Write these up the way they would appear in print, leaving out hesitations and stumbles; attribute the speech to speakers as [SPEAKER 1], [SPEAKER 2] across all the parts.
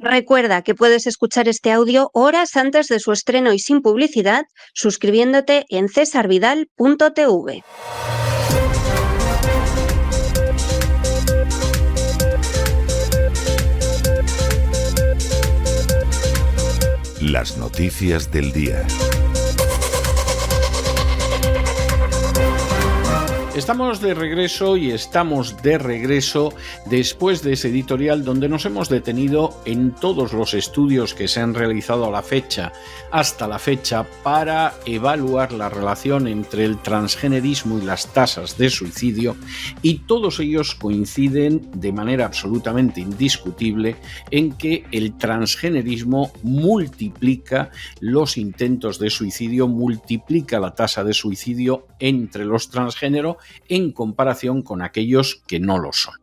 [SPEAKER 1] Recuerda que puedes escuchar este audio horas antes de su estreno y sin publicidad suscribiéndote en cesarvidal.tv.
[SPEAKER 2] Las noticias del día.
[SPEAKER 3] Estamos de regreso después de ese editorial donde nos hemos detenido en todos los estudios que se han realizado hasta la fecha para evaluar la relación entre el transgenerismo y las tasas de suicidio, y todos ellos coinciden de manera absolutamente indiscutible en que el transgenerismo multiplica los intentos de suicidio, multiplica la tasa de suicidio entre los transgénero en comparación con aquellos que no lo son.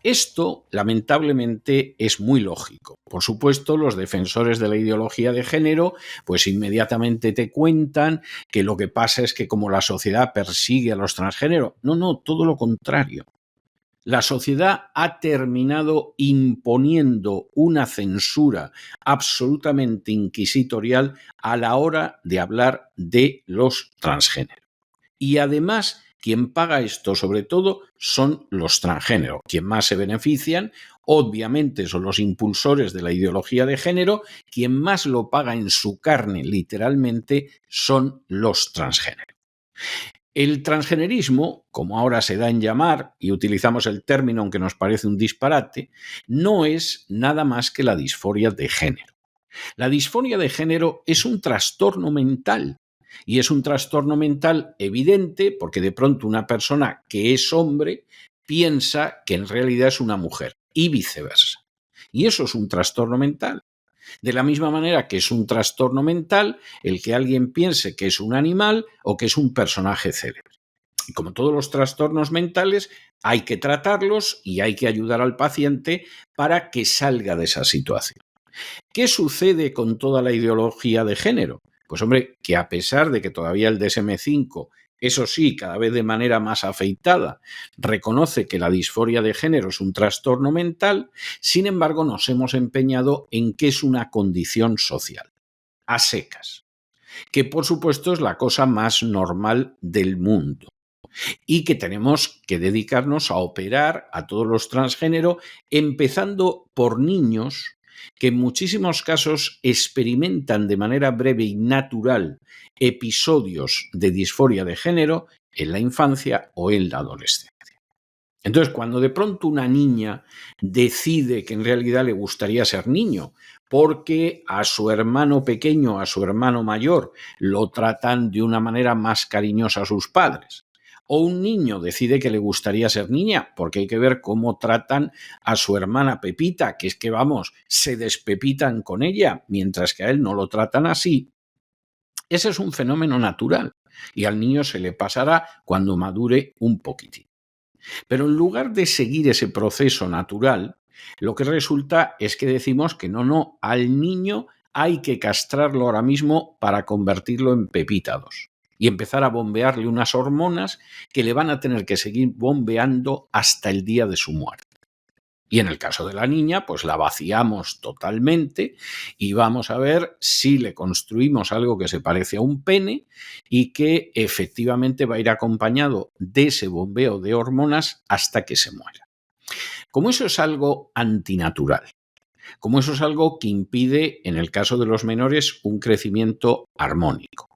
[SPEAKER 3] Esto, lamentablemente, es muy lógico. Por supuesto, los defensores de la ideología de género, pues inmediatamente te cuentan que lo que pasa es que como la sociedad persigue a los transgénero. No, todo lo contrario. La sociedad ha terminado imponiendo una censura absolutamente inquisitorial a la hora de hablar de los transgéneros. Y además, quien paga esto, sobre todo, son los transgénero. Quien más se benefician, obviamente, son los impulsores de la ideología de género. Quien más lo paga en su carne, literalmente, son los transgénero. El transgenerismo, como ahora se da en llamar, y utilizamos el término aunque nos parece un disparate, no es nada más que la disforia de género. La disforia de género es un trastorno mental. Y es un trastorno mental evidente porque de pronto una persona que es hombre piensa que en realidad es una mujer y viceversa. Y eso es un trastorno mental. De la misma manera que es un trastorno mental el que alguien piense que es un animal o que es un personaje célebre. Y como todos los trastornos mentales, hay que tratarlos y hay que ayudar al paciente para que salga de esa situación. ¿Qué sucede con toda la ideología de género? Pues hombre, que a pesar de que todavía el DSM-5, eso sí, cada vez de manera más afeitada, reconoce que la disforia de género es un trastorno mental, sin embargo nos hemos empeñado en que es una condición social, a secas, que por supuesto es la cosa más normal del mundo y que tenemos que dedicarnos a operar a todos los transgénero, empezando por niños que en muchísimos casos experimentan de manera breve y natural episodios de disforia de género en la infancia o en la adolescencia. Entonces, cuando de pronto una niña decide que en realidad le gustaría ser niño, porque a su hermano pequeño, a su hermano mayor, lo tratan de una manera más cariñosa a sus padres, o un niño decide que le gustaría ser niña, porque hay que ver cómo tratan a su hermana Pepita, que es que, vamos, se despepitan con ella, mientras que a él no lo tratan así. Ese es un fenómeno natural y al niño se le pasará cuando madure un poquitín. Pero en lugar de seguir ese proceso natural, lo que resulta es que decimos que no, al niño hay que castrarlo ahora mismo para convertirlo en Pepita 2. Y empezar a bombearle unas hormonas que le van a tener que seguir bombeando hasta el día de su muerte. Y en el caso de la niña, pues la vaciamos totalmente y vamos a ver si le construimos algo que se parece a un pene y que efectivamente va a ir acompañado de ese bombeo de hormonas hasta que se muera. Como eso es algo antinatural, como eso es algo que impide, en el caso de los menores, un crecimiento armónico,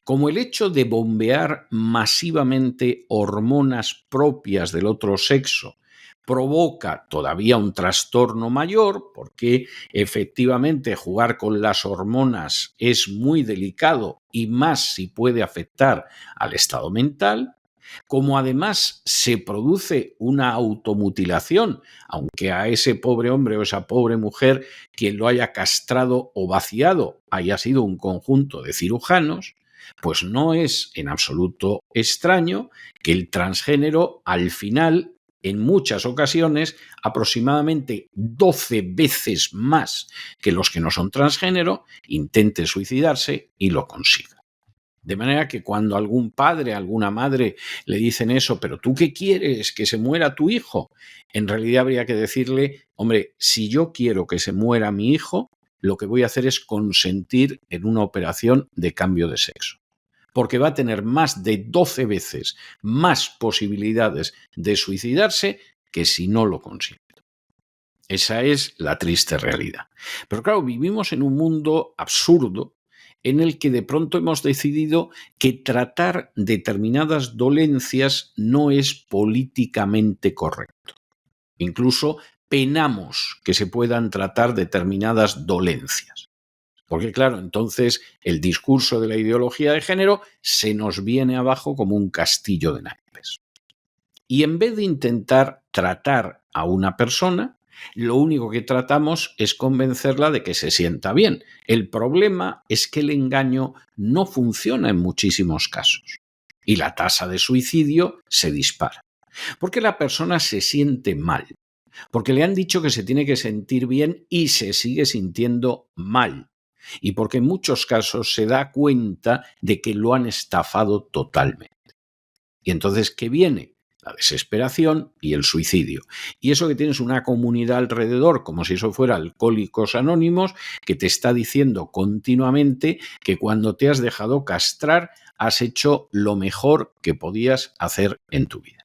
[SPEAKER 3] como el hecho de bombear masivamente hormonas propias del otro sexo provoca todavía un trastorno mayor, porque efectivamente jugar con las hormonas es muy delicado y más si puede afectar al estado mental, como además se produce una automutilación, aunque a ese pobre hombre o esa pobre mujer quien lo haya castrado o vaciado haya sido un conjunto de cirujanos, pues no es en absoluto extraño que el transgénero al final, en muchas ocasiones, aproximadamente 12 veces más que los que no son transgénero, intente suicidarse y lo consiga. De manera que cuando algún padre, alguna madre le dicen eso, pero ¿tú qué quieres? ¿Que se muera tu hijo? En realidad habría que decirle, hombre, si yo quiero que se muera mi hijo, lo que voy a hacer es consentir en una operación de cambio de sexo. Porque va a tener más de 12 veces más posibilidades de suicidarse que si no lo consiente. Esa es la triste realidad. Pero claro, vivimos en un mundo absurdo en el que de pronto hemos decidido que tratar determinadas dolencias no es políticamente correcto. Incluso penamos que se puedan tratar determinadas dolencias. Porque claro, entonces el discurso de la ideología de género se nos viene abajo como un castillo de naipes. Y en vez de intentar tratar a una persona, lo único que tratamos es convencerla de que se sienta bien. El problema es que el engaño no funciona en muchísimos casos y la tasa de suicidio se dispara. Porque la persona se siente mal, porque le han dicho que se tiene que sentir bien y se sigue sintiendo mal. Y porque en muchos casos se da cuenta de que lo han estafado totalmente. Y entonces, ¿qué viene? La desesperación y el suicidio. Y eso que tienes una comunidad alrededor, como si eso fuera Alcohólicos Anónimos, que te está diciendo continuamente que cuando te has dejado castrar has hecho lo mejor que podías hacer en tu vida.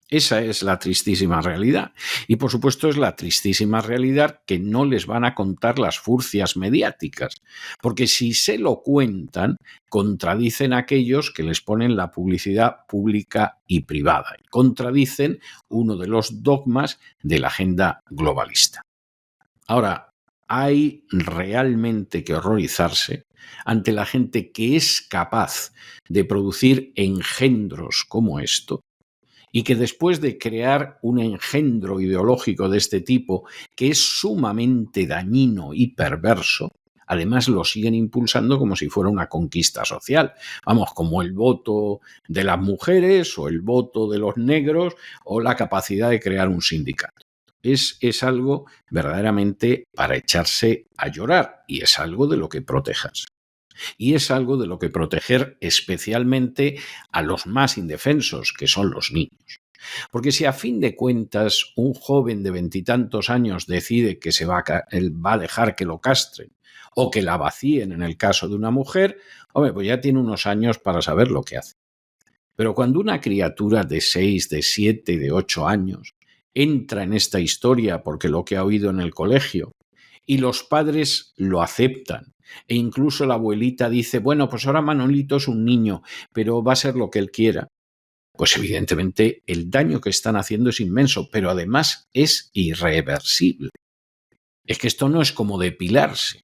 [SPEAKER 3] Esa es la tristísima realidad. Y por supuesto es la tristísima realidad que no les van a contar las furcias mediáticas, porque si se lo cuentan, contradicen a aquellos que les ponen la publicidad pública y privada. Y contradicen uno de los dogmas de la agenda globalista. Ahora, hay realmente que horrorizarse ante la gente que es capaz de producir engendros como esto, y que después de crear un engendro ideológico de este tipo, que es sumamente dañino y perverso, además lo siguen impulsando como si fuera una conquista social. Vamos, como el voto de las mujeres o el voto de los negros o la capacidad de crear un sindicato. Es algo verdaderamente para echarse a llorar y es algo de lo que protejas. Y es algo de lo que proteger especialmente a los más indefensos, que son los niños. Porque si a fin de cuentas un joven de 20 y tantos años decide que él va a dejar que lo castren o que la vacíen en el caso de una mujer, hombre, pues ya tiene unos años para saber lo que hace. Pero cuando una criatura de 6, de 7, de 8 años entra en esta historia porque lo que ha oído en el colegio y los padres lo aceptan, e incluso la abuelita dice, bueno, pues ahora Manolito es un niño, pero va a ser lo que él quiera, pues evidentemente el daño que están haciendo es inmenso, pero además es irreversible. Es que esto no es como depilarse,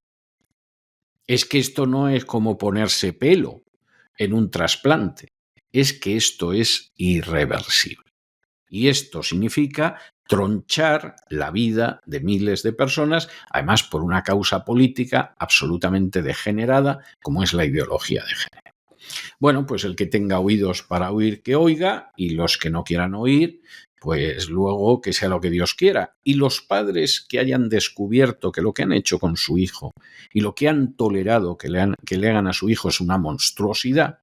[SPEAKER 3] es que esto no es como ponerse pelo en un trasplante, es que esto es irreversible. Y esto significa tronchar la vida de miles de personas, además por una causa política absolutamente degenerada como es la ideología de género. Bueno, pues el que tenga oídos para oír, que oiga, y los que no quieran oír, pues luego que sea lo que Dios quiera. Y los padres que hayan descubierto que lo que han hecho con su hijo y lo que han tolerado que le hagan a su hijo es una monstruosidad,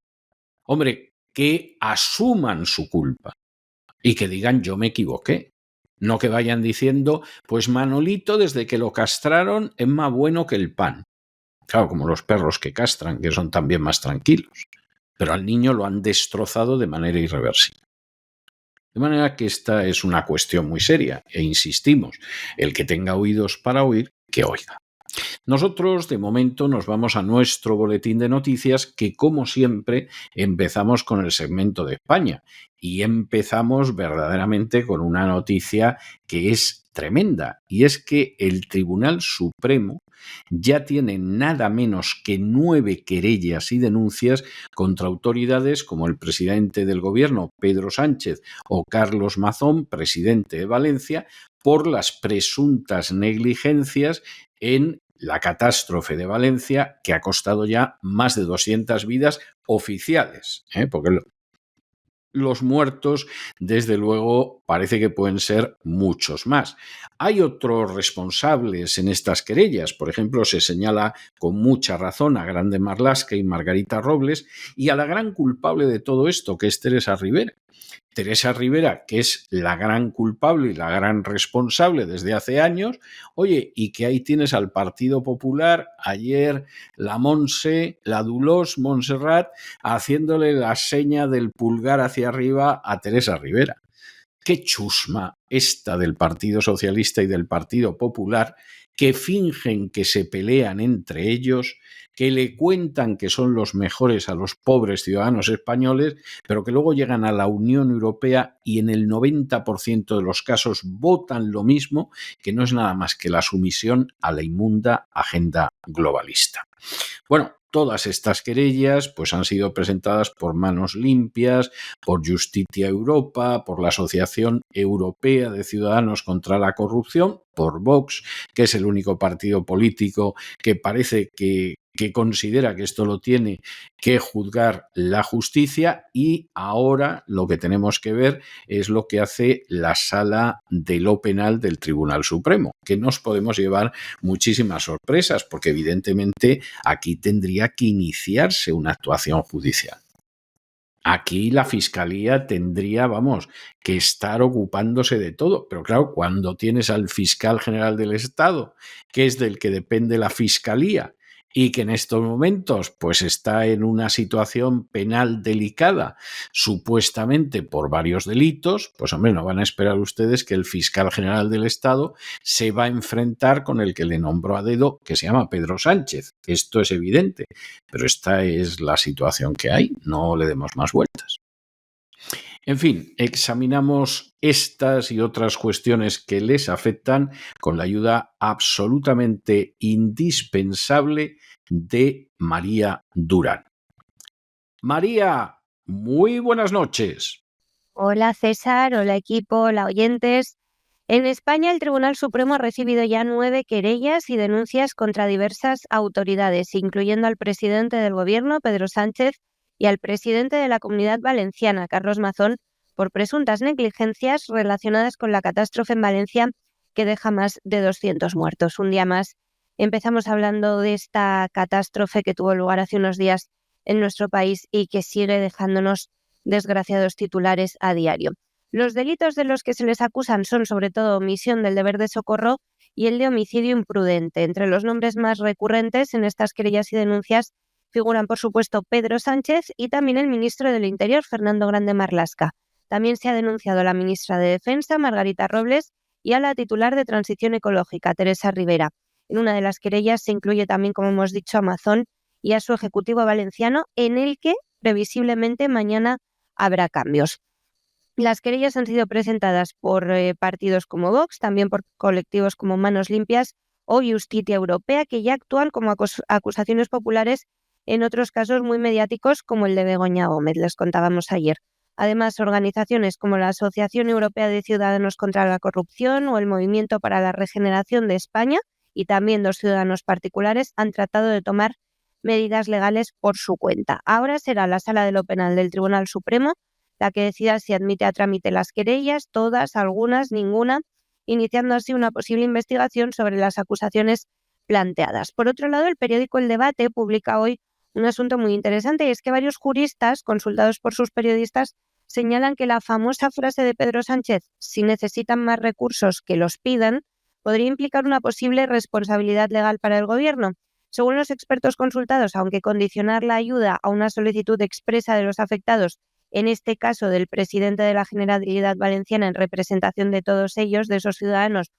[SPEAKER 3] hombre, que asuman su culpa y que digan yo me equivoqué. No que vayan diciendo, pues Manolito desde que lo castraron es más bueno que el pan. Claro, como los perros que castran, que son también más tranquilos. Pero al niño lo han destrozado de manera irreversible. De manera que esta es una cuestión muy seria e insistimos, el que tenga oídos para oír, que oiga. Nosotros, de momento, nos vamos a nuestro boletín de noticias que, como siempre, empezamos con el segmento de España. Y empezamos verdaderamente con una noticia que es tremenda. Y es que el Tribunal Supremo ya tiene nada menos que 9 querellas y denuncias contra autoridades como el presidente del gobierno, Pedro Sánchez, o Carlos Mazón, presidente de Valencia, por las presuntas negligencias en la catástrofe de Valencia, que ha costado ya más de 200 vidas oficiales, porque los muertos, desde luego, parece que pueden ser muchos más. Hay otros responsables en estas querellas. Por ejemplo, se señala con mucha razón a Grande Marlaska y Margarita Robles y a la gran culpable de todo esto, que es Teresa Rivera. Teresa Rivera, que es la gran culpable y la gran responsable desde hace años, oye, y que ahí tienes al Partido Popular, ayer la Monse, la Dolors Montserrat, haciéndole la seña del pulgar hacia arriba a Teresa Rivera. Qué chusma esta del Partido Socialista y del Partido Popular, que fingen que se pelean entre ellos, que le cuentan que son los mejores a los pobres ciudadanos españoles, pero que luego llegan a la Unión Europea y en el 90% de los casos votan lo mismo, que no es nada más que la sumisión a la inmunda agenda globalista. Bueno, todas estas querellas pues, han sido presentadas por Manos Limpias, por Justitia Europa, por la Asociación Europea de Ciudadanos contra la Corrupción, por Vox, que es el único partido político que parece que considera que esto lo tiene que juzgar la justicia, y ahora lo que tenemos que ver es lo que hace la Sala de lo Penal del Tribunal Supremo, que nos podemos llevar muchísimas sorpresas, porque evidentemente aquí tendría que iniciarse una actuación judicial. Aquí la Fiscalía tendría, que estar ocupándose de todo. Pero claro, cuando tienes al Fiscal General del Estado, que es del que depende la Fiscalía, y que en estos momentos pues está en una situación penal delicada, supuestamente por varios delitos, pues hombre, no van a esperar ustedes que el Fiscal General del Estado se va a enfrentar con el que le nombró a dedo, que se llama Pedro Sánchez. Esto es evidente, pero esta es la situación que hay, no le demos más vueltas. En fin, examinamos estas y otras cuestiones que les afectan con la ayuda absolutamente indispensable de María Durán. María, muy buenas noches.
[SPEAKER 1] Hola César, hola equipo, hola oyentes. En España, el Tribunal Supremo ha recibido ya 9 querellas y denuncias contra diversas autoridades, incluyendo al presidente del Gobierno, Pedro Sánchez, y al presidente de la Comunidad Valenciana, Carlos Mazón, por presuntas negligencias relacionadas con la catástrofe en Valencia que deja más de 200 muertos. Un día más empezamos hablando de esta catástrofe que tuvo lugar hace unos días en nuestro país y que sigue dejándonos desgraciados titulares a diario. Los delitos de los que se les acusan son sobre todo omisión del deber de socorro y el de homicidio imprudente. Entre los nombres más recurrentes en estas querellas y denuncias figuran, por supuesto, Pedro Sánchez y también el ministro del Interior, Fernando Grande Marlaska. También se ha denunciado a la ministra de Defensa, Margarita Robles, y a la titular de Transición Ecológica, Teresa Rivera. En una de las querellas se incluye también, como hemos dicho, a Mazón y a su ejecutivo valenciano, en el que previsiblemente mañana habrá cambios. Las querellas han sido presentadas por partidos como Vox, también por colectivos como Manos Limpias o Justitia Europea, que ya actúan como acusaciones populares en otros casos muy mediáticos como el de Begoña Gómez, les contábamos ayer. Además, organizaciones como la Asociación Europea de Ciudadanos contra la Corrupción o el Movimiento para la Regeneración de España y también 2 ciudadanos particulares han tratado de tomar medidas legales por su cuenta. Ahora será la Sala de lo Penal del Tribunal Supremo la que decida si admite a trámite las querellas, todas, algunas, ninguna, iniciando así una posible investigación sobre las acusaciones planteadas. Por otro lado, el periódico El Debate publica hoy un asunto muy interesante, y es que varios juristas, consultados por sus periodistas, señalan que la famosa frase de Pedro Sánchez, si necesitan más recursos que los pidan, podría implicar una posible responsabilidad legal para el Gobierno. Según los expertos consultados, aunque condicionar la ayuda a una solicitud expresa de los afectados, en este caso del presidente de la Generalidad Valenciana en representación de todos ellos, de esos ciudadanos,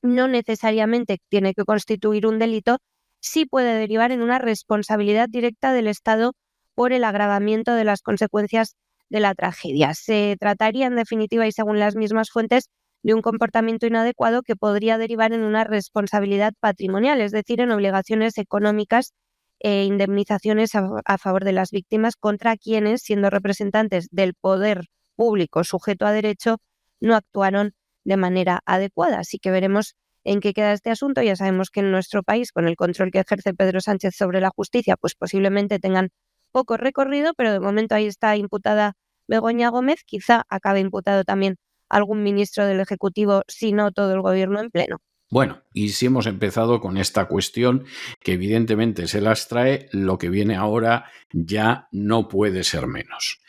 [SPEAKER 1] no necesariamente tiene que constituir un delito, sí puede derivar en una responsabilidad directa del Estado por el agravamiento de las consecuencias de la tragedia. Se trataría, en definitiva, y según las mismas fuentes, de un comportamiento inadecuado que podría derivar en una responsabilidad patrimonial, es decir, en obligaciones económicas e indemnizaciones a favor de las víctimas contra quienes, siendo representantes del poder público sujeto a derecho, no actuaron de manera adecuada. Así que veremos en qué queda este asunto. Ya sabemos que en nuestro país, con el control que ejerce Pedro Sánchez sobre la justicia, pues posiblemente tengan poco recorrido, pero de momento ahí está imputada Begoña Gómez, quizá acabe imputado también algún ministro del Ejecutivo, si no todo el gobierno en pleno.
[SPEAKER 3] Bueno, y si hemos empezado con esta cuestión, que evidentemente se las trae, lo que viene ahora ya no puede ser menos.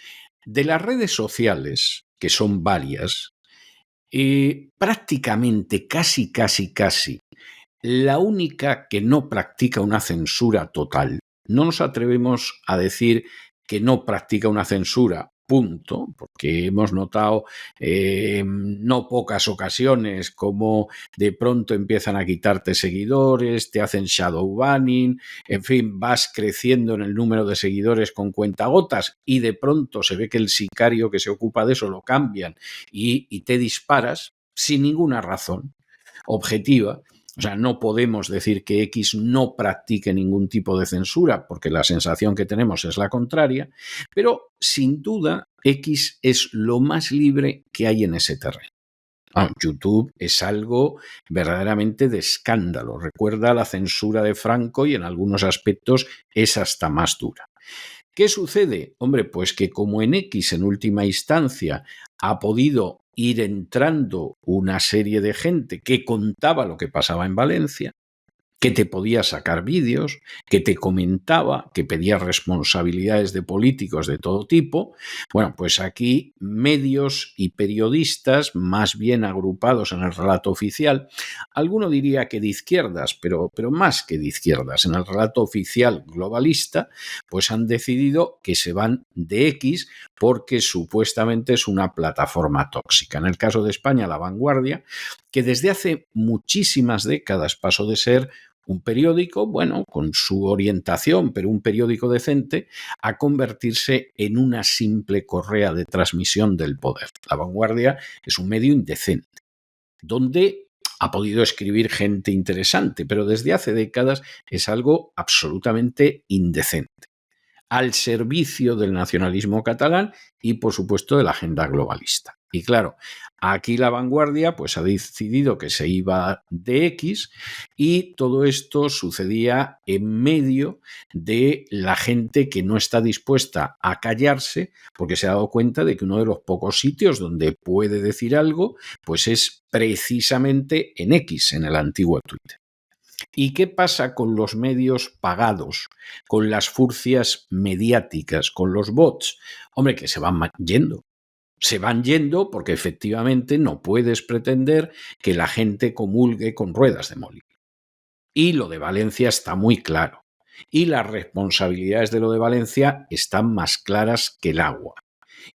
[SPEAKER 3] De las redes sociales, que son varias, prácticamente casi, la única que no practica una censura total. No nos atrevemos a decir que no practica una censura, punto, porque hemos notado no pocas ocasiones como de pronto empiezan a quitarte seguidores, te hacen shadow banning, en fin, vas creciendo en el número de seguidores con cuentagotas y de pronto se ve que el sicario que se ocupa de eso lo cambian y te disparas sin ninguna razón objetiva. O sea, no podemos decir que X no practique ningún tipo de censura, porque la sensación que tenemos es la contraria, pero sin duda X es lo más libre que hay en ese terreno. YouTube es algo verdaderamente de escándalo. Recuerda la censura de Franco y en algunos aspectos es hasta más dura. ¿Qué sucede? Hombre, pues que como en X en última instancia ha podido ir entrando una serie de gente que contaba lo que pasaba en Valencia, que te podía sacar vídeos, que te comentaba, que pedía responsabilidades de políticos de todo tipo. Bueno, pues aquí medios y periodistas más bien agrupados en el relato oficial, alguno diría que de izquierdas, pero más que de izquierdas, en el relato oficial globalista, pues han decidido que se van de X porque supuestamente es una plataforma tóxica. En el caso de España, La Vanguardia, que desde hace muchísimas décadas pasó de ser un periódico, bueno, con su orientación, pero un periódico decente, a convertirse en una simple correa de transmisión del poder. La Vanguardia es un medio indecente, donde ha podido escribir gente interesante, pero desde hace décadas es algo absolutamente indecente, al servicio del nacionalismo catalán y, por supuesto, de la agenda globalista. Y claro, aquí La Vanguardia pues ha decidido que se iba de X y todo esto sucedía en medio de la gente que no está dispuesta a callarse porque se ha dado cuenta de que uno de los pocos sitios donde puede decir algo pues es precisamente en X, en el antiguo Twitter. ¿Y qué pasa con los medios pagados, con las furcias mediáticas, con los bots? Hombre, que se van yendo. Se van yendo porque efectivamente no puedes pretender que la gente comulgue con ruedas de molino. Y lo de Valencia está muy claro. Y las responsabilidades de lo de Valencia están más claras que el agua.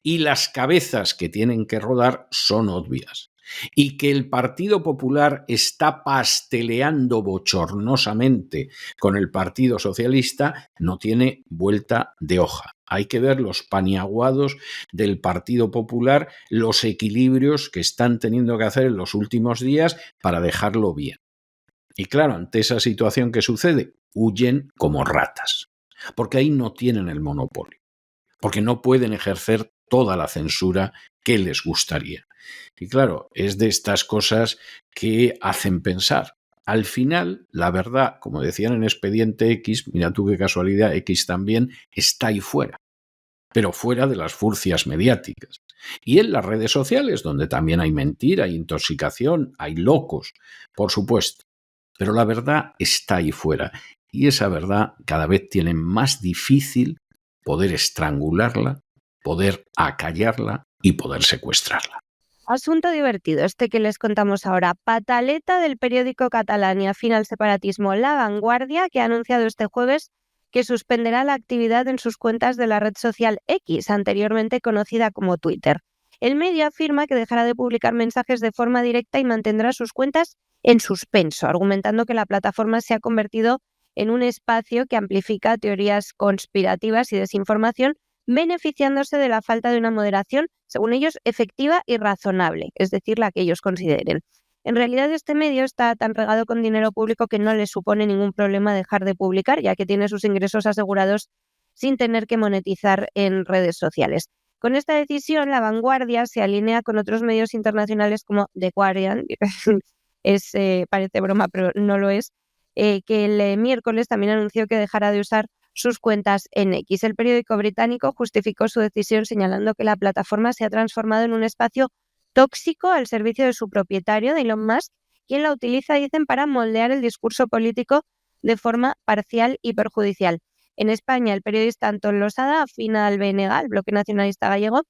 [SPEAKER 3] Y las cabezas que tienen que rodar son obvias. Y que el Partido Popular está pasteleando bochornosamente con el Partido Socialista no tiene vuelta de hoja. Hay que ver los paniaguados del Partido Popular, los equilibrios que están teniendo que hacer en los últimos días para dejarlo bien. Y claro, ante esa situación que sucede, huyen como ratas, porque ahí no tienen el monopolio, porque no pueden ejercer toda la censura que les gustaría. Y claro, es de estas cosas que hacen pensar. Al final, la verdad, como decían en Expediente X, mira tú qué casualidad, X también está ahí fuera, pero fuera de las furcias mediáticas. Y en las redes sociales, donde también hay mentira, hay intoxicación, hay locos, por supuesto. Pero la verdad está ahí fuera. Y esa verdad cada vez tiene más difícil poder estrangularla, poder acallarla y poder secuestrarla.
[SPEAKER 1] Asunto divertido este que les contamos ahora. Pataleta del periódico catalán y afín al separatismo La Vanguardia, que ha anunciado este jueves que suspenderá la actividad en sus cuentas de la red social X, anteriormente conocida como Twitter. El medio afirma que dejará de publicar mensajes de forma directa y mantendrá sus cuentas en suspenso, argumentando que la plataforma se ha convertido en un espacio que amplifica teorías conspirativas y desinformación, beneficiándose de la falta de una moderación, según ellos, efectiva y razonable, es decir, la que ellos consideren. En realidad, este medio está tan regado con dinero público que no le supone ningún problema dejar de publicar, ya que tiene sus ingresos asegurados sin tener que monetizar en redes sociales. Con esta decisión, La Vanguardia se alinea con otros medios internacionales como The Guardian, parece broma, pero no lo es, que el miércoles también anunció que dejará de usar sus cuentas en X. El periódico británico justificó su decisión señalando que la plataforma se ha transformado en un espacio tóxico al servicio de su propietario, de Elon Musk, quien la utiliza, dicen, para moldear el discurso político de forma parcial y perjudicial. En España, el periodista Antón Losada, afín al BNG, el Bloque Nacionalista Gallego,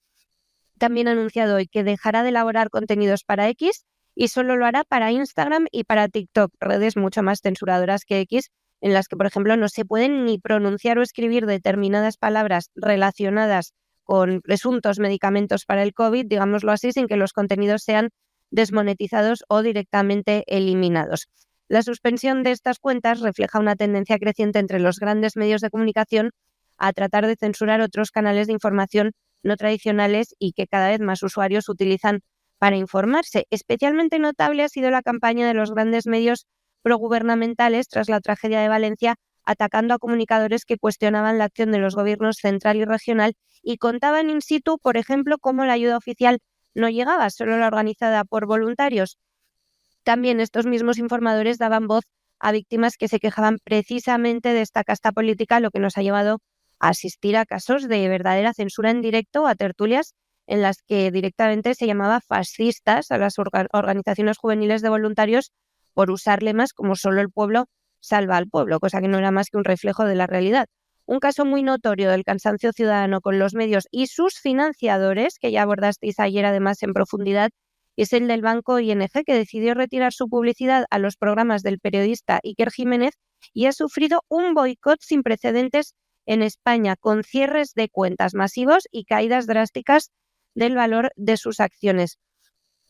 [SPEAKER 1] también ha anunciado hoy que dejará de elaborar contenidos para X y solo lo hará para Instagram y para TikTok, redes mucho más censuradoras que X, en las que, por ejemplo, no se pueden ni pronunciar o escribir determinadas palabras relacionadas con presuntos medicamentos para el COVID, digámoslo así, sin que los contenidos sean desmonetizados o directamente eliminados. La suspensión de estas cuentas refleja una tendencia creciente entre los grandes medios de comunicación a tratar de censurar otros canales de información no tradicionales y que cada vez más usuarios utilizan para informarse. Especialmente notable ha sido la campaña de los grandes medios progubernamentales tras la tragedia de Valencia, atacando a comunicadores que cuestionaban la acción de los gobiernos central y regional y contaban in situ, por ejemplo, cómo la ayuda oficial no llegaba, solo la organizada por voluntarios. También estos mismos informadores daban voz a víctimas que se quejaban precisamente de esta casta política, lo que nos ha llevado a asistir a casos de verdadera censura en directo o a tertulias en las que directamente se llamaba fascistas a las organizaciones juveniles de voluntarios por usar lemas como solo el pueblo salva al pueblo, cosa que no era más que un reflejo de la realidad. Un caso muy notorio del cansancio ciudadano con los medios y sus financiadores, que ya abordasteis ayer además en profundidad, es el del banco ING, que decidió retirar su publicidad a los programas del periodista Iker Jiménez y ha sufrido un boicot sin precedentes en España, con cierres de cuentas masivos y caídas drásticas del valor de sus acciones.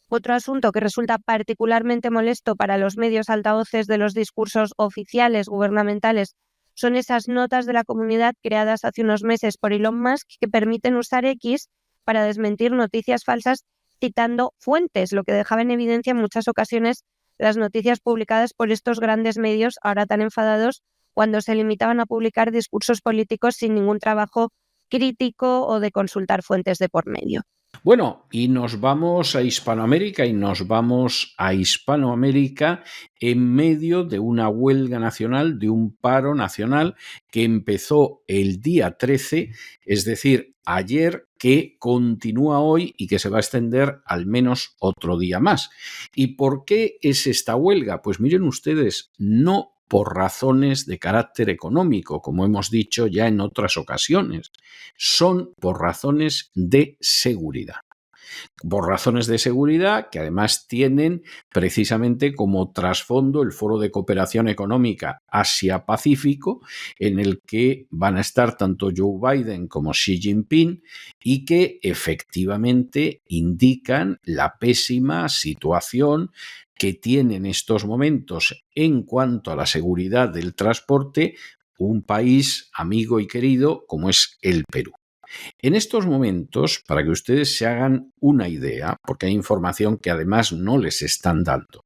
[SPEAKER 1] Otro asunto que resulta particularmente molesto para los medios altavoces de los discursos oficiales gubernamentales son esas notas de la comunidad creadas hace unos meses por Elon Musk que permiten usar X para desmentir noticias falsas citando fuentes, lo que dejaba en evidencia en muchas ocasiones las noticias publicadas por estos grandes medios, ahora tan enfadados, cuando se limitaban a publicar discursos políticos sin ningún trabajo crítico o de consultar fuentes de por medio.
[SPEAKER 3] Bueno, y nos vamos a Hispanoamérica en medio de una huelga nacional, de un paro nacional que empezó el día 13, es decir, ayer, que continúa hoy y que se va a extender al menos otro día más. ¿Y por qué es esta huelga? Pues miren ustedes, no por razones de carácter económico, como hemos dicho ya en otras ocasiones, son por razones de seguridad. Por razones de seguridad que además tienen precisamente como trasfondo el Foro de Cooperación Económica Asia-Pacífico, en el que van a estar tanto Joe Biden como Xi Jinping y que efectivamente indican la pésima situación que tiene en estos momentos en cuanto a la seguridad del transporte un país amigo y querido como es el Perú. En estos momentos, para que ustedes se hagan una idea, porque hay información que además no les están dando,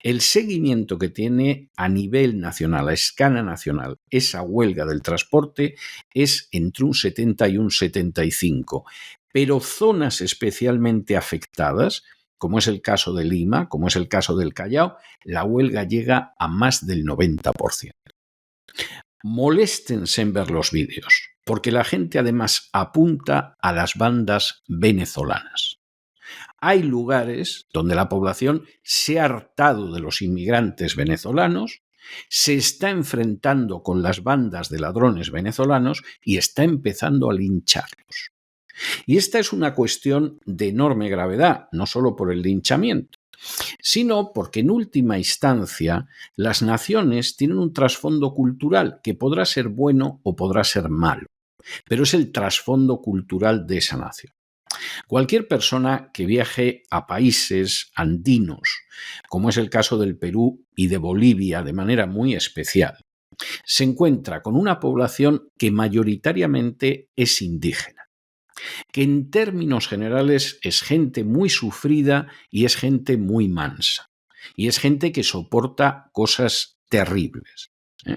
[SPEAKER 3] el seguimiento que tiene a nivel nacional, a escala nacional, esa huelga del transporte es entre un 70 y un 75, pero zonas especialmente afectadas, como es el caso de Lima, como es el caso del Callao, la huelga llega a más del 90%. Moléstense en ver los vídeos, porque la gente además apunta a las bandas venezolanas. Hay lugares donde la población se ha hartado de los inmigrantes venezolanos, se está enfrentando con las bandas de ladrones venezolanos y está empezando a lincharlos. Y esta es una cuestión de enorme gravedad, no solo por el linchamiento, sino porque en última instancia las naciones tienen un trasfondo cultural que podrá ser bueno o podrá ser malo, pero es el trasfondo cultural de esa nación. Cualquier persona que viaje a países andinos, como es el caso del Perú y de Bolivia de manera muy especial, se encuentra con una población que mayoritariamente es indígena, que en términos generales es gente muy sufrida y es gente muy mansa. Y es gente que soporta cosas terribles.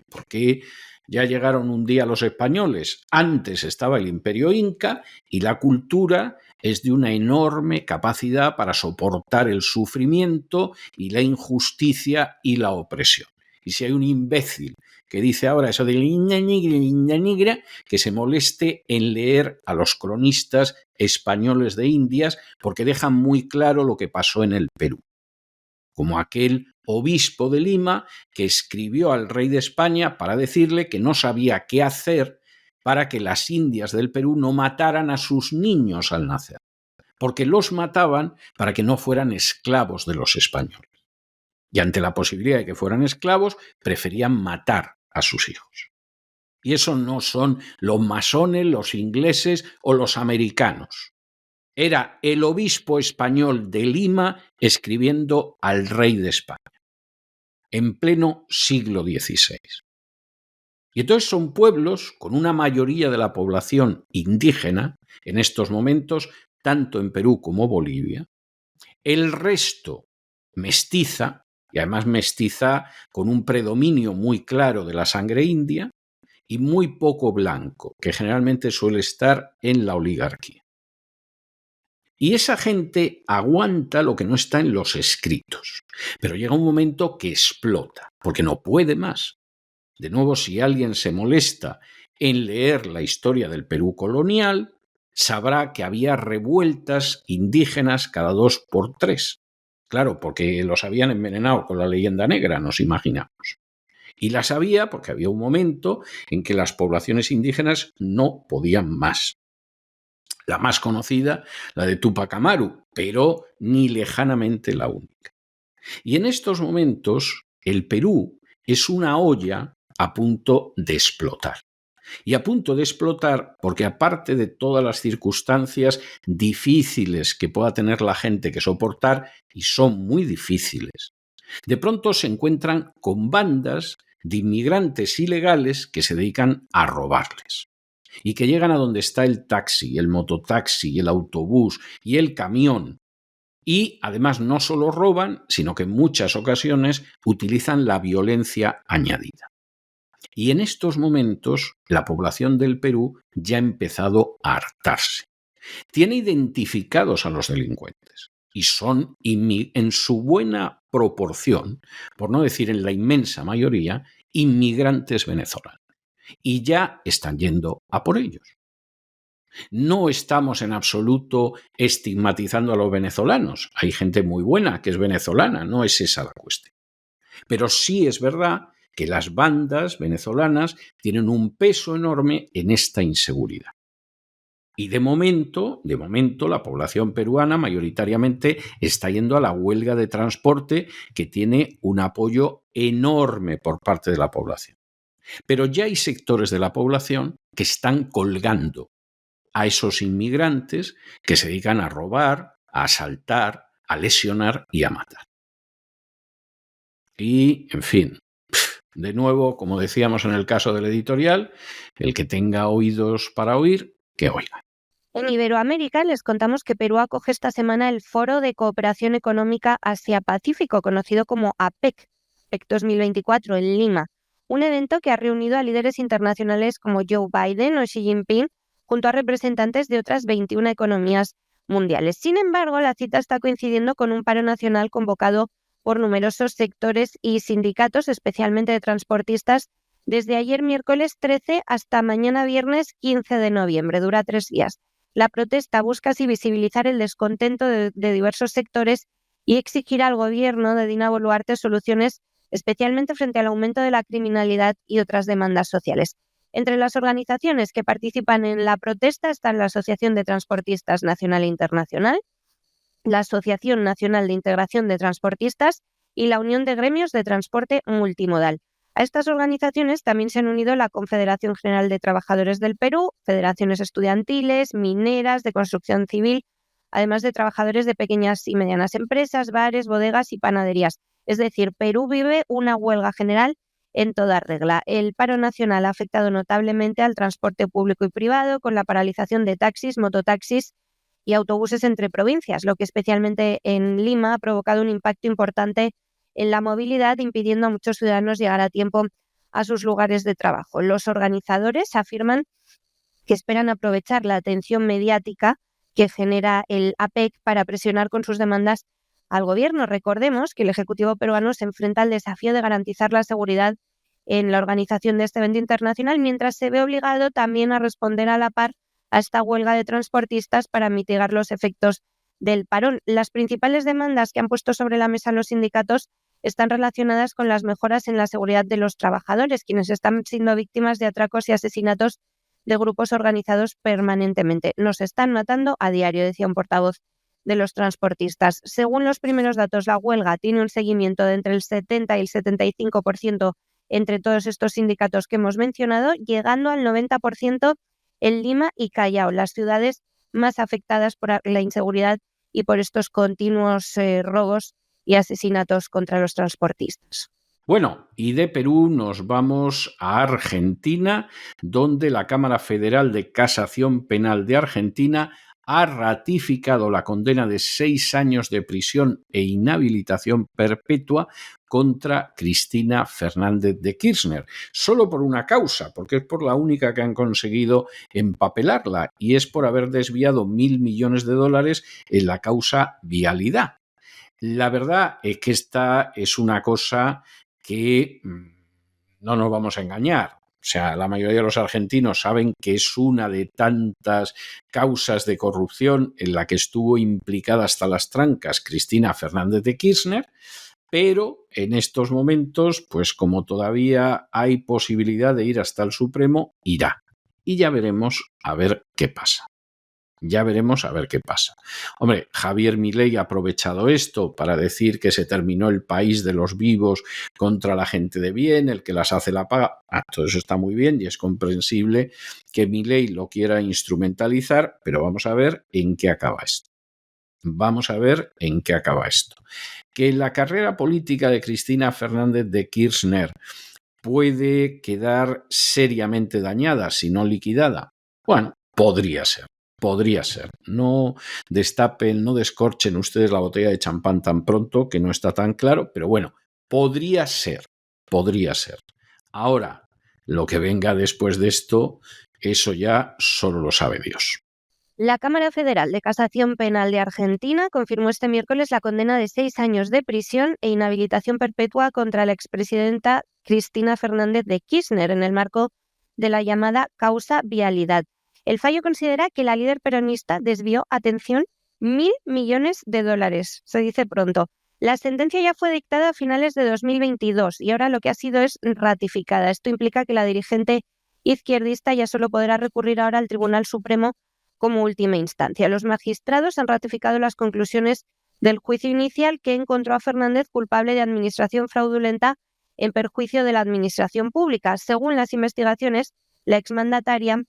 [SPEAKER 3] Porque ya llegaron un día los españoles, antes estaba el Imperio Inca y la cultura es de una enorme capacidad para soportar el sufrimiento y la injusticia y la opresión. Y si hay un imbécil que dice ahora eso de linda negra, que se moleste en leer a los cronistas españoles de Indias, porque dejan muy claro lo que pasó en el Perú. Como aquel obispo de Lima que escribió al rey de España para decirle que no sabía qué hacer para que las indias del Perú no mataran a sus niños al nacer, porque los mataban para que no fueran esclavos de los españoles. Y ante la posibilidad de que fueran esclavos, preferían matar a sus hijos. Y eso no son los masones, los ingleses o los americanos. Era el obispo español de Lima escribiendo al rey de España, en pleno siglo XVI. Y entonces son pueblos con una mayoría de la población indígena, en estos momentos, tanto en Perú como Bolivia, el resto mestiza, y además mestiza con un predominio muy claro de la sangre india, y muy poco blanco, que generalmente suele estar en la oligarquía. Y esa gente aguanta lo que no está en los escritos, pero llega un momento que explota, porque no puede más. De nuevo, si alguien se molesta en leer la historia del Perú colonial, sabrá que había revueltas indígenas cada 2 por 3. Claro, porque los habían envenenado con la leyenda negra, nos imaginamos. Y las había porque había un momento en que las poblaciones indígenas no podían más. La más conocida, la de Túpac Amaru, pero ni lejanamente la única. Y en estos momentos, el Perú es una olla a punto de explotar. Y a punto de explotar porque, aparte de todas las circunstancias difíciles que pueda tener la gente que soportar, y son muy difíciles, de pronto se encuentran con bandas de inmigrantes ilegales que se dedican a robarles y que llegan a donde está el taxi, el mototaxi, el autobús y el camión. Y además no solo roban, sino que en muchas ocasiones utilizan la violencia añadida. Y en estos momentos la población del Perú ya ha empezado a hartarse. Tiene identificados a los delincuentes y son, en su buena proporción, por no decir en la inmensa mayoría, inmigrantes venezolanos. Y ya están yendo a por ellos. No estamos en absoluto estigmatizando a los venezolanos. Hay gente muy buena que es venezolana, no es esa la cuestión. Pero sí es verdad que las bandas venezolanas tienen un peso enorme en esta inseguridad. Y de momento, la población peruana mayoritariamente está yendo a la huelga de transporte, que tiene un apoyo enorme por parte de la población. Pero ya hay sectores de la población que están colgando a esos inmigrantes que se dedican a robar, a asaltar, a lesionar y a matar. Y, en fin, de nuevo, como decíamos en el caso del editorial, el que tenga oídos para oír, que oiga.
[SPEAKER 1] En Iberoamérica les contamos que Perú acoge esta semana el Foro de Cooperación Económica Asia-Pacífico, conocido como APEC, APEC 2024 en Lima, un evento que ha reunido a líderes internacionales como Joe Biden o Xi Jinping, junto a representantes de otras 21 economías mundiales. Sin embargo, la cita está coincidiendo con un paro nacional convocado por numerosos sectores y sindicatos, especialmente de transportistas, desde ayer miércoles 13 hasta mañana viernes 15 de noviembre. Dura 3 días. La protesta busca así visibilizar el descontento de diversos sectores y exigir al gobierno de Dina Boluarte soluciones, especialmente frente al aumento de la criminalidad y otras demandas sociales. Entre las organizaciones que participan en la protesta están la Asociación de Transportistas Nacional e Internacional, la Asociación Nacional de Integración de Transportistas y la Unión de Gremios de Transporte Multimodal. A estas organizaciones también se han unido la Confederación General de Trabajadores del Perú, federaciones estudiantiles, mineras, de construcción civil, además de trabajadores de pequeñas y medianas empresas, bares, bodegas y panaderías. Es decir, Perú vive una huelga general en toda regla. El paro nacional ha afectado notablemente al transporte público y privado, con la paralización de taxis, mototaxis y autobuses entre provincias, lo que especialmente en Lima ha provocado un impacto importante en la movilidad, impidiendo a muchos ciudadanos llegar a tiempo a sus lugares de trabajo. Los organizadores afirman que esperan aprovechar la atención mediática que genera el APEC para presionar con sus demandas al gobierno. Recordemos que el Ejecutivo peruano se enfrenta al desafío de garantizar la seguridad en la organización de este evento internacional, mientras se ve obligado también a responder a la par a esta huelga de transportistas para mitigar los efectos del parón. Las principales demandas que han puesto sobre la mesa los sindicatos están relacionadas con las mejoras en la seguridad de los trabajadores, quienes están siendo víctimas de atracos y asesinatos de grupos organizados permanentemente. Nos están matando a diario, decía un portavoz de los transportistas. Según los primeros datos, la huelga tiene un seguimiento de entre el 70 y el 75% entre todos estos sindicatos que hemos mencionado, llegando al 90% en Lima y Callao, las ciudades más afectadas por la inseguridad y por estos continuos robos y asesinatos contra los transportistas.
[SPEAKER 3] Bueno, y de Perú nos vamos a Argentina, donde la Cámara Federal de Casación Penal de Argentina ha ratificado la condena de 6 años de prisión e inhabilitación perpetua contra Cristina Fernández de Kirchner, solo por una causa, porque es por la única que han conseguido empapelarla, y es por haber desviado $1.000 millones en la causa Vialidad. La verdad es que esta es una cosa que no nos vamos a engañar. O sea, la mayoría de los argentinos saben que es una de tantas causas de corrupción en la que estuvo implicada hasta las trancas Cristina Fernández de Kirchner, pero en estos momentos, pues como todavía hay posibilidad de ir hasta el Supremo, irá. Y ya veremos a ver qué pasa. Ya veremos a ver qué pasa. Hombre, Javier Milei ha aprovechado esto para decir que se terminó el país de los vivos contra la gente de bien, el que las hace la paga. Todo eso está muy bien y es comprensible que Milei lo quiera instrumentalizar, pero vamos a ver en qué acaba esto. Vamos a ver en qué acaba esto. Que la carrera política de Cristina Fernández de Kirchner puede quedar seriamente dañada, si no liquidada. Bueno, podría ser. Podría ser. No destapen, no descorchen ustedes la botella de champán tan pronto, que no está tan claro, pero bueno, podría ser, podría ser. Ahora, lo que venga después de esto, eso ya solo lo sabe Dios.
[SPEAKER 1] La Cámara Federal de Casación Penal de Argentina confirmó este miércoles la condena de 6 años de prisión e inhabilitación perpetua contra la expresidenta Cristina Fernández de Kirchner en el marco de la llamada causa Vialidad. El fallo considera que la líder peronista desvió, atención, $1.000 millones. Se dice pronto. La sentencia ya fue dictada a finales de 2022 y ahora lo que ha sido es ratificada. Esto implica que la dirigente izquierdista ya solo podrá recurrir ahora al Tribunal Supremo como última instancia. Los magistrados han ratificado las conclusiones del juicio inicial que encontró a Fernández culpable de administración fraudulenta en perjuicio de la administración pública. Según las investigaciones, la exmandataria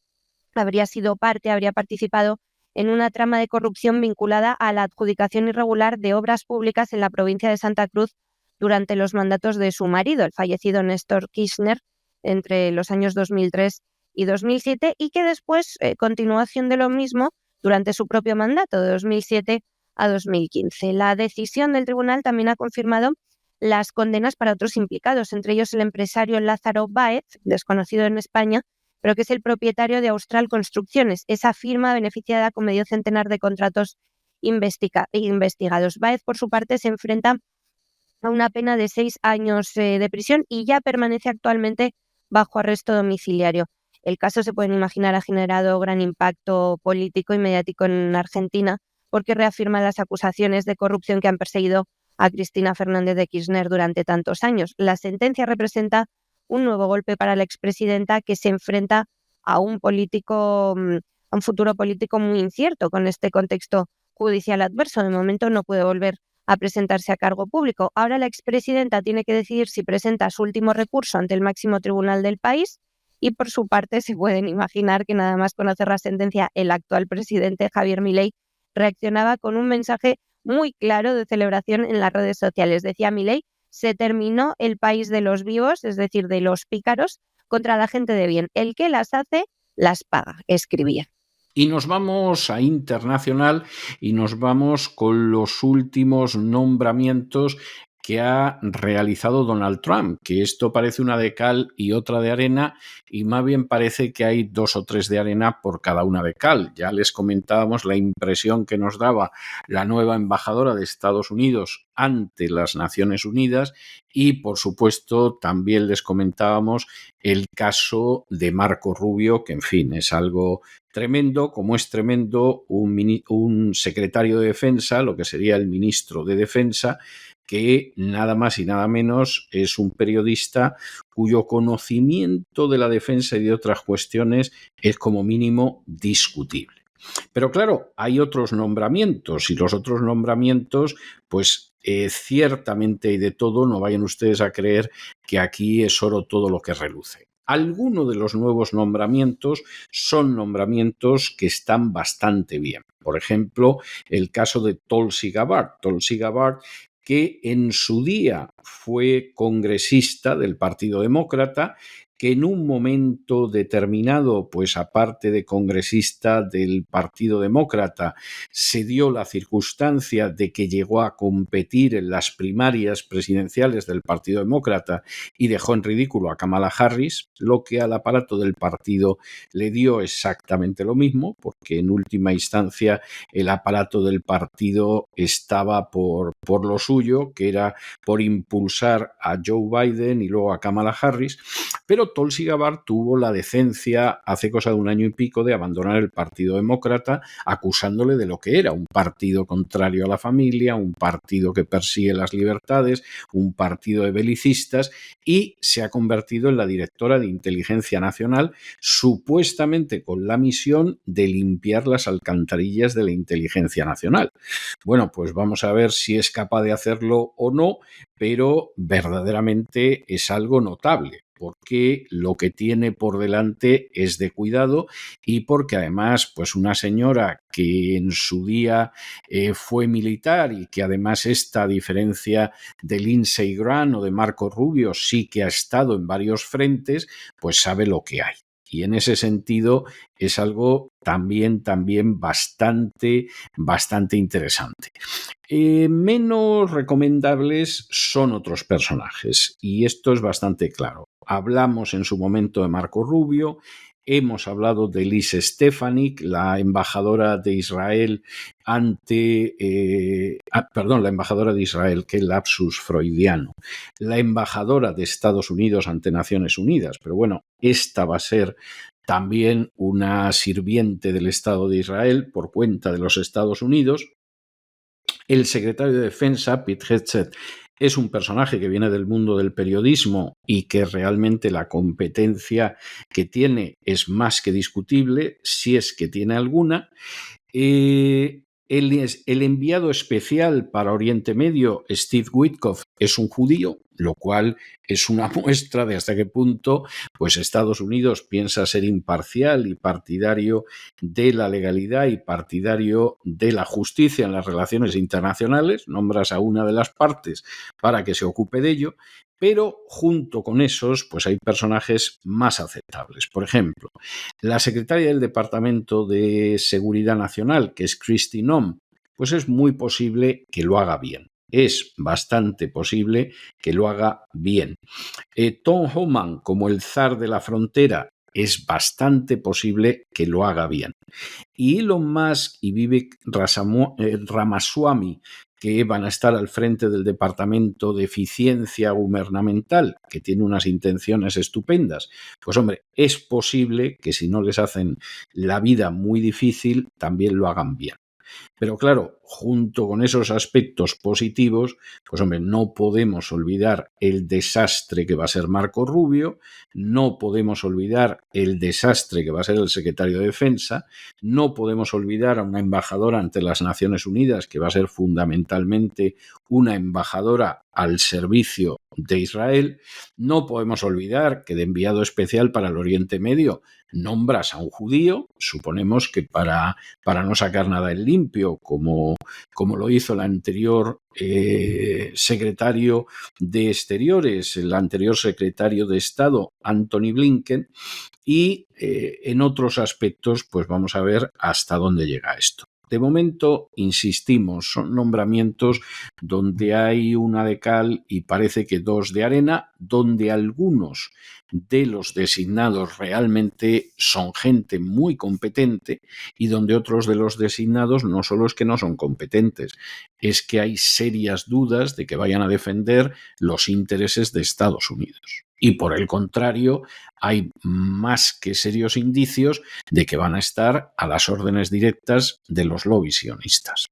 [SPEAKER 1] habría participado en una trama de corrupción vinculada a la adjudicación irregular de obras públicas en la provincia de Santa Cruz durante los mandatos de su marido, el fallecido Néstor Kirchner, entre los años 2003 y 2007, y que después continuó haciendo lo mismo durante su propio mandato, de 2007 a 2015. La decisión del tribunal también ha confirmado las condenas para otros implicados, entre ellos el empresario Lázaro Báez, desconocido en España, pero que es el propietario de Austral Construcciones, esa firma beneficiada con medio centenar de contratos investigados. Báez, por su parte, se enfrenta a una pena de 6 años de prisión y ya permanece actualmente bajo arresto domiciliario. El caso, se pueden imaginar, ha generado gran impacto político y mediático en Argentina porque reafirma las acusaciones de corrupción que han perseguido a Cristina Fernández de Kirchner durante tantos años. La sentencia representa un nuevo golpe para la expresidenta, que se enfrenta a un futuro político muy incierto con este contexto judicial adverso. De momento no puede volver a presentarse a cargo público. Ahora la expresidenta tiene que decidir si presenta su último recurso ante el máximo tribunal del país y, por su parte, se pueden imaginar que nada más conocer la sentencia, el actual presidente Javier Milei reaccionaba con un mensaje muy claro de celebración en las redes sociales. Decía Milei: se terminó el país de los vivos, es decir, de los pícaros, contra la gente de bien. El que las hace, las paga, escribía.
[SPEAKER 3] Y nos vamos a internacional y nos vamos con los últimos nombramientos que ha realizado Donald Trump, que esto parece una de cal y otra de arena, y más bien parece que hay 2 o 3 de arena por cada una de cal. Ya les comentábamos la impresión que nos daba la nueva embajadora de Estados Unidos ante las Naciones Unidas y, por supuesto, también les comentábamos el caso de Marco Rubio, que, en fin, es algo tremendo, como es tremendo un secretario de Defensa, lo que sería el ministro de Defensa, que nada más y nada menos es un periodista cuyo conocimiento de la defensa y de otras cuestiones es como mínimo discutible. Pero claro, hay otros nombramientos y los otros nombramientos, pues ciertamente hay de todo, no vayan ustedes a creer que aquí es oro todo lo que reluce. Algunos de los nuevos nombramientos son nombramientos que están bastante bien. Por ejemplo, el caso de Tulsi Gabbard. Tulsi Gabbard, que en su día fue congresista del Partido Demócrata, que en un momento determinado, pues aparte de congresista del Partido Demócrata, se dio la circunstancia de que llegó a competir en las primarias presidenciales del Partido Demócrata y dejó en ridículo a Kamala Harris, lo que al aparato del partido le dio exactamente lo mismo, porque en última instancia el aparato del partido estaba por lo suyo, que era por impulsar a Joe Biden y luego a Kamala Harris, pero Tulsi Gabbard tuvo la decencia hace cosa de un año y pico de abandonar el Partido Demócrata acusándole de lo que era un partido contrario a la familia, un partido que persigue las libertades, un partido de belicistas, y se ha convertido en la directora de Inteligencia Nacional, supuestamente con la misión de limpiar las alcantarillas de la Inteligencia Nacional. Bueno, pues vamos a ver si es capaz de hacerlo o no, pero verdaderamente es algo notable, porque lo que tiene por delante es de cuidado y porque además, pues una señora que en su día fue militar y que además esta, a diferencia de Lindsey Graham o de Marco Rubio, sí que ha estado en varios frentes, pues sabe lo que hay. Y en ese sentido es algo también bastante interesante. Menos recomendables son otros personajes, y esto es bastante claro. Hablamos en su momento de Marco Rubio, hemos hablado de Liz Stefanik, la embajadora de Israel la embajadora de Israel, qué lapsus freudiano, la embajadora de Estados Unidos ante Naciones Unidas, pero bueno, esta va a ser también una sirviente del Estado de Israel por cuenta de los Estados Unidos. El secretario de Defensa, Pete Hegseth, es un personaje que viene del mundo del periodismo y que realmente la competencia que tiene es más que discutible, si es que tiene alguna. El enviado especial para Oriente Medio, Steve Witkoff, es un judío, lo cual es una muestra de hasta qué punto pues Estados Unidos piensa ser imparcial y partidario de la legalidad y partidario de la justicia en las relaciones internacionales. Nombras a una de las partes para que se ocupe de ello, pero junto con esos pues hay personajes más aceptables. Por ejemplo, la secretaria del Departamento de Seguridad Nacional, que es Kristi Noem, pues es muy posible que lo haga bien. Es bastante posible que lo haga bien. Tom Homan, como el zar de la frontera, es bastante posible que lo haga bien. Y Elon Musk y Vivek Ramaswamy, que van a estar al frente del Departamento de Eficiencia Gubernamental, que tiene unas intenciones estupendas, pues hombre, es posible que si no les hacen la vida muy difícil, también lo hagan bien. Pero claro, junto con esos aspectos positivos, pues hombre, no podemos olvidar el desastre que va a ser Marco Rubio, no podemos olvidar el desastre que va a ser el secretario de Defensa, no podemos olvidar a una embajadora ante las Naciones Unidas que va a ser fundamentalmente una embajadora al servicio de Israel, no podemos olvidar que de enviado especial para el Oriente Medio nombras a un judío, suponemos que para no sacar nada en limpio, como lo hizo el anterior secretario de Exteriores, el anterior secretario de Estado, Antony Blinken, y en otros aspectos, pues vamos a ver hasta dónde llega esto. de momento, insistimos, son nombramientos donde hay una de cal y parece que dos de arena, donde algunos de los designados realmente son gente muy competente y donde otros de los designados no solo es que no son competentes, es que hay serias dudas de que vayan a defender los intereses de Estados Unidos. Y por el contrario, hay más que serios indicios de que van a estar a las órdenes directas de los lobbies sionistas.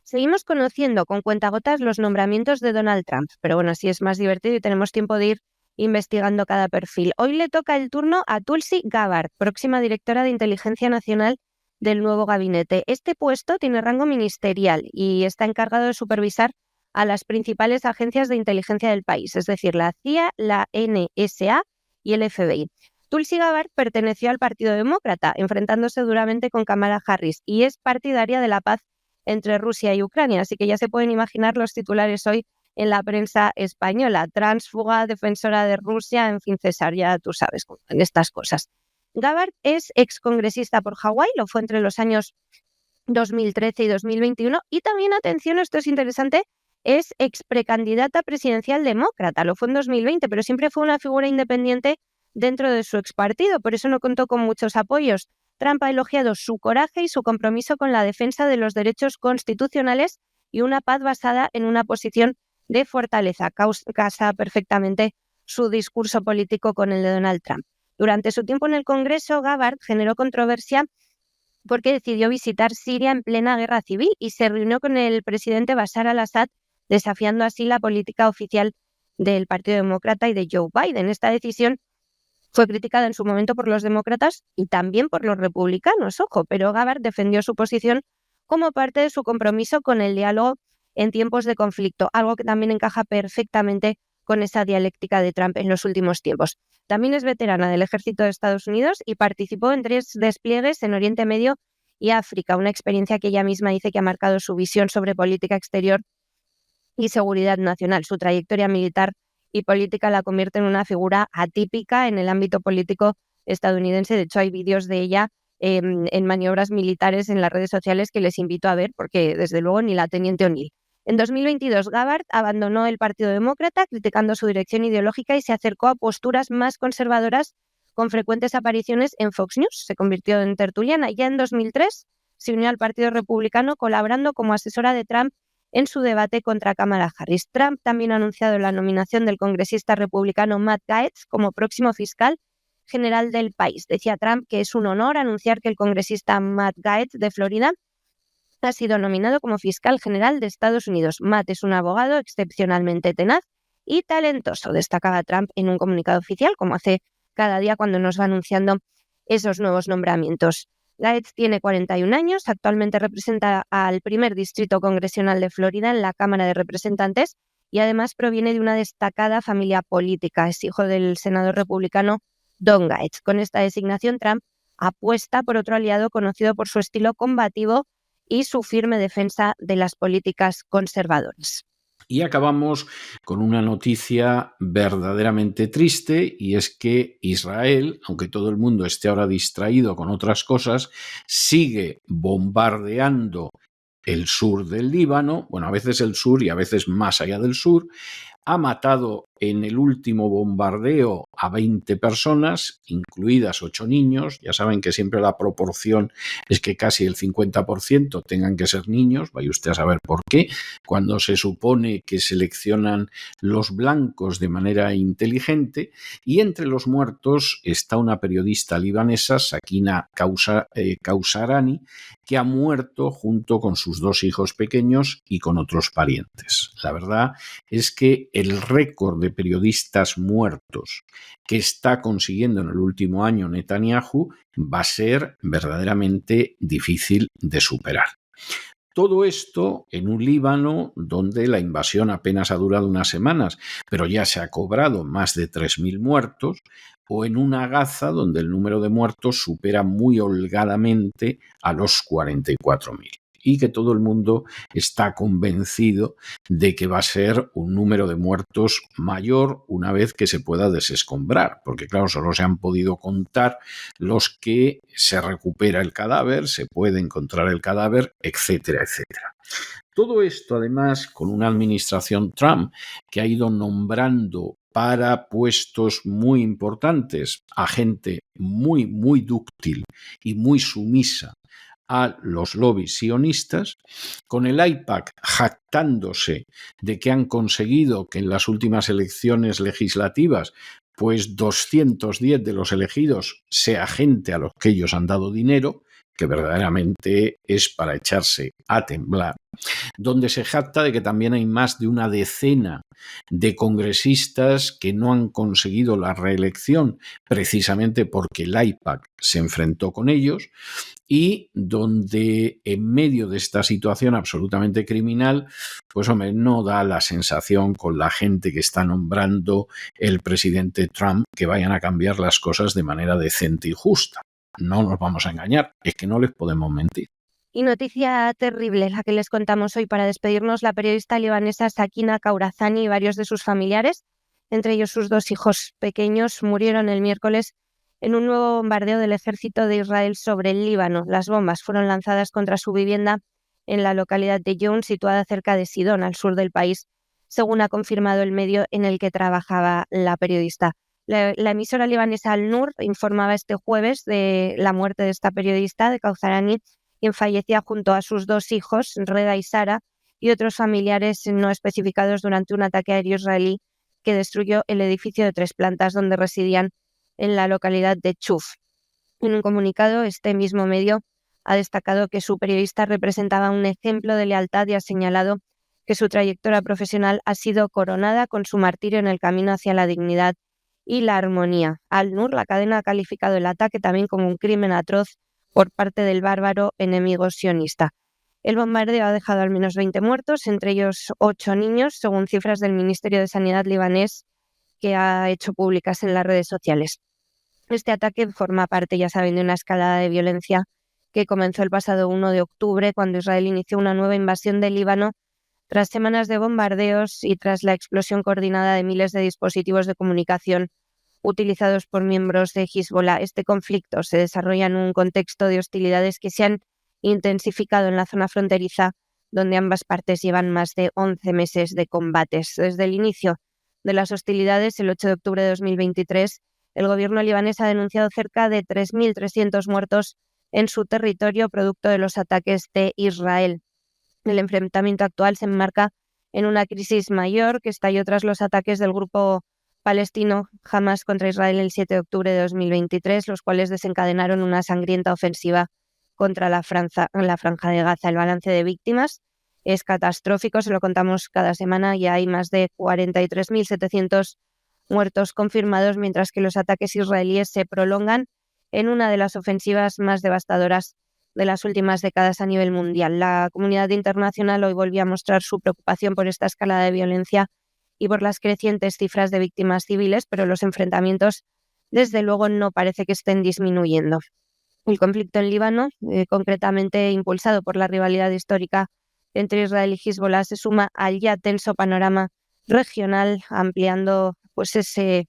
[SPEAKER 1] Seguimos conociendo con cuentagotas los nombramientos de Donald Trump, pero bueno, así es más divertido y tenemos tiempo de ir investigando cada perfil. Hoy le toca el turno a Tulsi Gabbard, próxima directora de Inteligencia Nacional del nuevo gabinete. Este puesto tiene rango ministerial y está encargado de supervisar a las principales agencias de inteligencia del país, es decir, la CIA, la NSA y el FBI. Tulsi Gabbard perteneció al Partido Demócrata, enfrentándose duramente con Kamala Harris, y es partidaria de la paz entre Rusia y Ucrania, así que ya se pueden imaginar los titulares hoy en la prensa española: tránsfuga, defensora de Rusia, en fin, César, ya tú sabes, en estas cosas. Gabbard es excongresista por Hawái, lo fue entre los años 2013 y 2021, y también, atención, esto es interesante, es exprecandidata presidencial demócrata, lo fue en 2020, pero siempre fue una figura independiente dentro de su expartido, por eso no contó con muchos apoyos. Trump ha elogiado su coraje y su compromiso con la defensa de los derechos constitucionales y una paz basada en una posición de fortaleza. Casa perfectamente su discurso político con el de Donald Trump. Durante su tiempo en el Congreso, Gabbard generó controversia porque decidió visitar Siria en plena guerra civil y se reunió con el presidente Bashar al-Assad, desafiando así la política oficial del Partido Demócrata y de Joe Biden. Esta decisión fue criticada en su momento por los demócratas y también por los republicanos, ojo, pero Gabbard defendió su posición como parte de su compromiso con el diálogo en tiempos de conflicto, algo que también encaja perfectamente con esa dialéctica de Trump en los últimos tiempos. También es veterana del Ejército de Estados Unidos y participó en 3 despliegues en Oriente Medio y África, una experiencia que ella misma dice que ha marcado su visión sobre política exterior y seguridad nacional. Su trayectoria militar y política la convierte en una figura atípica en el ámbito político estadounidense. De hecho, hay vídeos de ella en maniobras militares en las redes sociales que les invito a ver, porque desde luego ni la teniente O'Neill. En 2022, Gabbard abandonó el Partido Demócrata, criticando su dirección ideológica, y se acercó a posturas más conservadoras, con frecuentes apariciones en Fox News. Se convirtió en tertuliana. Ya en 2003 se unió al Partido Republicano, colaborando como asesora de Trump en su debate contra Kamala Harris. Trump también ha anunciado la nominación del congresista republicano Matt Gaetz como próximo fiscal general del país. Decía Trump que es un honor anunciar que el congresista Matt Gaetz de Florida ha sido nominado como fiscal general de Estados Unidos. Matt es un abogado excepcionalmente tenaz y talentoso, destacaba Trump en un comunicado oficial, como hace cada día cuando nos va anunciando esos nuevos nombramientos. Gaetz tiene 41 años, actualmente representa al primer distrito congresional de Florida en la Cámara de Representantes y además proviene de una destacada familia política. Es hijo del senador republicano Don Gaetz. Con esta designación, Trump apuesta por otro aliado conocido por su estilo combativo y su firme defensa de las políticas conservadoras.
[SPEAKER 3] Y acabamos con una noticia verdaderamente triste, y es que Israel, aunque todo el mundo esté ahora distraído con otras cosas, sigue bombardeando el sur del Líbano, bueno, a veces el sur y a veces más allá del sur. Ha matado en el último bombardeo a 20 personas, incluidas 8 niños. Ya saben que siempre la proporción es que casi el 50% tengan que ser niños. Vaya usted a saber por qué, cuando se supone que seleccionan los blancos de manera inteligente. Y entre los muertos está una periodista libanesa, Sakina Kausarani, que ha muerto junto con sus 2 hijos pequeños y con otros parientes. La verdad es que el récord de periodistas muertos que está consiguiendo en el último año Netanyahu va a ser verdaderamente difícil de superar. Todo esto en un Líbano donde la invasión apenas ha durado unas semanas, pero ya se ha cobrado más de 3.000 muertos, o en una Gaza donde el número de muertos supera muy holgadamente a los 44.000. y que todo el mundo está convencido de que va a ser un número de muertos mayor una vez que se pueda desescombrar, porque claro, solo se han podido contar los que se recupera el cadáver, se puede encontrar el cadáver, etcétera, etcétera. Todo esto, además, con una administración Trump que ha ido nombrando para puestos muy importantes a gente muy, muy dúctil y muy sumisa a los lobbies sionistas, con el AIPAC jactándose de que han conseguido que en las últimas elecciones legislativas pues 210 de los elegidos sea gente a los que ellos han dado dinero, que verdaderamente es para echarse a temblar, donde se jacta de que también hay más de una decena de congresistas que no han conseguido la reelección precisamente porque el AIPAC se enfrentó con ellos, y donde en medio de esta situación absolutamente criminal, pues hombre, no da la sensación con la gente que está nombrando el presidente Trump que vayan a cambiar las cosas de manera decente y justa. No nos vamos a engañar, es que no les podemos mentir.
[SPEAKER 1] Y noticia terrible la que les contamos hoy para despedirnos: la periodista libanesa Sakina Kaurazani y varios de sus familiares, entre ellos sus 2 hijos pequeños, murieron el miércoles en un nuevo bombardeo del ejército de Israel sobre el Líbano. Las bombas fueron lanzadas contra su vivienda en la localidad de Youn, situada cerca de Sidón, al sur del país, según ha confirmado el medio en el que trabajaba la periodista. La emisora libanesa Al-Nur informaba este jueves de la muerte de esta periodista, de Kaurazani, quien fallecía junto a sus 2 hijos, Reda y Sara, y otros familiares no especificados durante un ataque aéreo israelí que destruyó el edificio de 3 plantas donde residían en la localidad de Chuf. En un comunicado, este mismo medio ha destacado que su periodista representaba un ejemplo de lealtad y ha señalado que su trayectoria profesional ha sido coronada con su martirio en el camino hacia la dignidad y la armonía. Al-Nur, la cadena, ha calificado el ataque también como un crimen atroz por parte del bárbaro enemigo sionista. El bombardeo ha dejado al menos 20 muertos, entre ellos 8 niños, según cifras del Ministerio de Sanidad libanés, que ha hecho públicas en las redes sociales. Este ataque forma parte, ya saben, de una escalada de violencia que comenzó el pasado 1 de octubre, cuando Israel inició una nueva invasión del Líbano tras semanas de bombardeos y tras la explosión coordinada de miles de dispositivos de comunicación utilizados por miembros de Hezbollah. Este conflicto se desarrolla en un contexto de hostilidades que se han intensificado en la zona fronteriza, donde ambas partes llevan más de 11 meses de combates. Desde el inicio de las hostilidades, el 8 de octubre de 2023, el gobierno libanés ha denunciado cerca de 3.300 muertos en su territorio producto de los ataques de Israel. El enfrentamiento actual se enmarca en una crisis mayor que estalló tras los ataques del grupo palestino Hamas contra Israel el 7 de octubre de 2023, los cuales desencadenaron una sangrienta ofensiva contra la franja de Gaza. El balance de víctimas es catastrófico, se lo contamos cada semana, y hay más de 43.700 muertos confirmados, mientras que los ataques israelíes se prolongan en una de las ofensivas más devastadoras de las últimas décadas a nivel mundial. La comunidad internacional hoy volvió a mostrar su preocupación por esta escalada de violencia y por las crecientes cifras de víctimas civiles, pero los enfrentamientos, desde luego, no parece que estén disminuyendo. El conflicto en Líbano, concretamente impulsado por la rivalidad histórica entre Israel y Hezbollah, se suma al ya tenso panorama regional, ampliando pues ese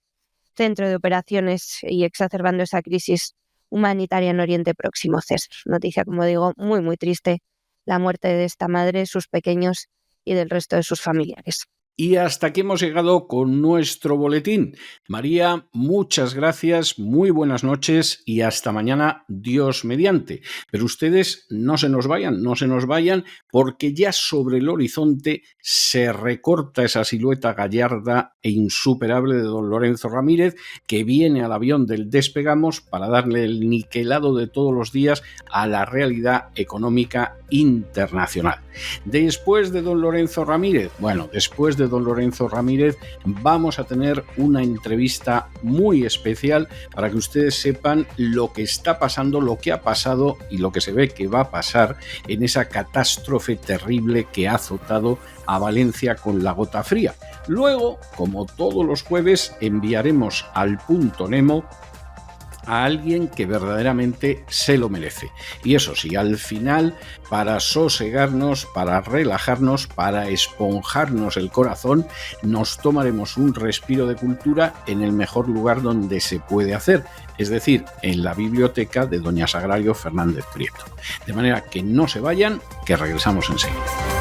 [SPEAKER 1] centro de operaciones y exacerbando esa crisis humanitaria en Oriente Próximo. César, noticia, como digo, muy, muy triste, la muerte de esta madre, sus pequeños y del resto de sus familiares.
[SPEAKER 3] Y hasta aquí hemos llegado con nuestro boletín. María, muchas gracias, muy buenas noches y hasta mañana, Dios mediante. Pero ustedes no se nos vayan, porque ya sobre el horizonte se recorta esa silueta gallarda e insuperable de don Lorenzo Ramírez, que viene al avión del Despegamos para darle el niquelado de todos los días a la realidad económica internacional. Después de don Lorenzo Ramírez, vamos a tener una entrevista muy especial para que ustedes sepan lo que está pasando, lo que ha pasado y lo que se ve que va a pasar en esa catástrofe terrible que ha azotado a Valencia con la gota fría. Luego, como todos los jueves, enviaremos al Punto Nemo a alguien que verdaderamente se lo merece. Y eso sí, al final, para sosegarnos, para relajarnos, para esponjarnos el corazón, nos tomaremos un respiro de cultura en el mejor lugar donde se puede hacer, es decir, en la biblioteca de Doña Sagrario Fernández Prieto. De manera que no se vayan, que regresamos enseguida.